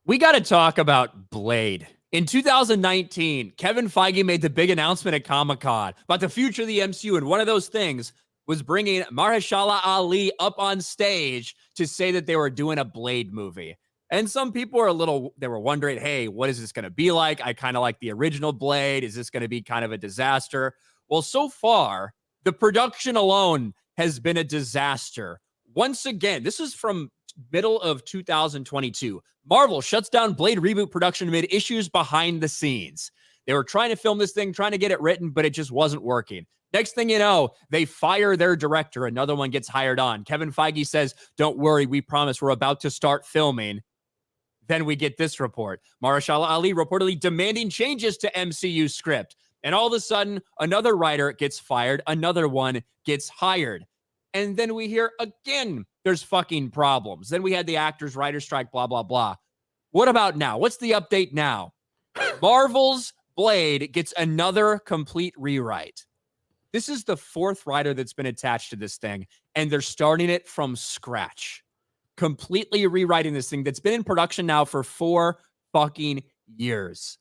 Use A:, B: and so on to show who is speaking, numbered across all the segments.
A: We got to talk about Blade. In 2019, Kevin Feige made the big announcement at Comic-Con about the future of the MCU, and one of those things was bringing Mahershala Ali up on stage to say that they were doing a Blade movie. And some people they were wondering, hey, what is this going to be like? I kind of like the original Blade. Is this going to be kind of a disaster? Well, so far, the production alone has been a disaster. Once again, this is from middle of 2022. Marvel shuts down Blade reboot production amid issues behind the scenes. They were trying to film this thing, trying to get it written, but it just wasn't working. Next thing you know, they fire their director. Another one gets hired on. Kevin Feige says, don't worry, we promise we're about to start filming. Then we get this report. Mahershala Ali reportedly demanding changes to MCU script. And all of a sudden, another writer gets fired. Another one gets hired. And then we hear again, there's fucking problems. Then we had the actors, writer strike, blah, blah, blah. What about now? What's the update now? Marvel's Blade gets another complete rewrite. This is the fourth writer that's been attached to this thing, and they're starting it from scratch. Completely rewriting this thing that's been in production now for 4 fucking years.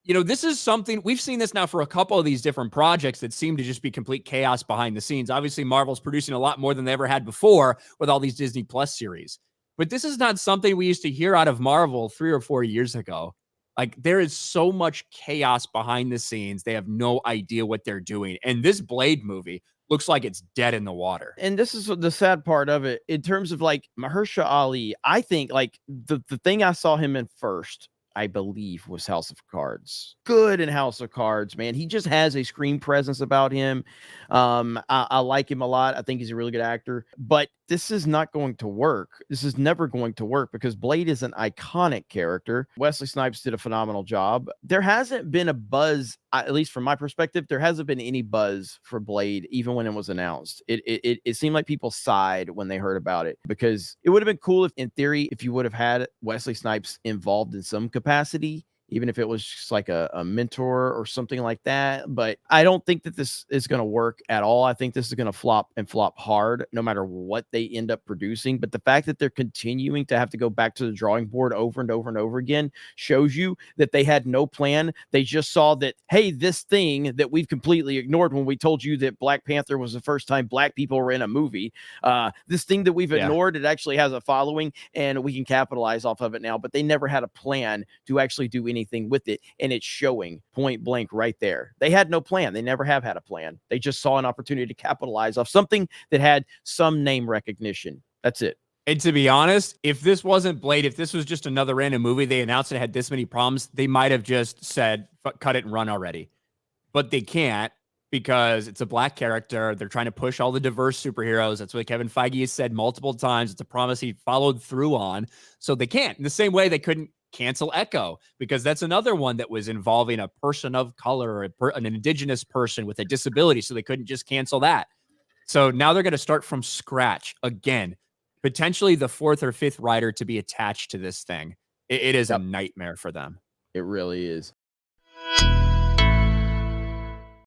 A: You know, this is something we've seen this now for a couple of these different projects that seem to just be complete chaos behind the scenes. Obviously, Marvel's producing a lot more than they ever had before with all these Disney Plus series. But this is not something we used to hear out of Marvel 3 or 4 years ago. Like, there is so much chaos behind the scenes. They have no idea what they're doing. And this Blade movie looks like it's dead in the water.
B: And this is the sad part of it in terms of like Mahershala Ali. I think like the thing I saw him in first, I believe, was House of Cards. Good in House of Cards, man. He just has a screen presence about him. I like him a lot. I think he's a really good actor. But this is not going to work. This is never going to work because Blade is an iconic character. Wesley Snipes did a phenomenal job. There hasn't been a buzz, at least from my perspective, there hasn't been any buzz for Blade, even when it was announced. It seemed like people sighed when they heard about it because it would have been cool if, in theory, if you would have had Wesley Snipes involved in some capacity, even if it was just like a mentor or something like that. But I don't think that this is going to work at all. I think this is going to flop and flop hard no matter what they end up producing. But the fact that they're continuing to have to go back to the drawing board over and over and over again shows you that they had no plan. They just saw that, hey, this thing that we've completely ignored when we told you that Black Panther was the first time Black people were in a movie. This thing that we've ignored, it actually has a following and we can capitalize off of it now. But they never had a plan to actually do anything with it, and it's showing point blank right there. They had no plan. They never have had a plan. They just saw an opportunity to capitalize off something that had some name recognition. That's it.
A: And to be honest, if this wasn't Blade, if this was just another random movie they announced it had this many problems, they might have just said, cut it and run already. But they can't because it's a Black character. They're trying to push all the diverse superheroes. That's what Kevin Feige has said multiple times. It's a promise he followed through on. So they can't. In the same way they couldn't cancel Echo because that's another one that was involving a person of color, an indigenous person with a disability. So they couldn't just cancel that. So now they're going to start from scratch again, potentially the 4th or 5th writer to be attached to this thing. It is a nightmare for them.
B: It really is.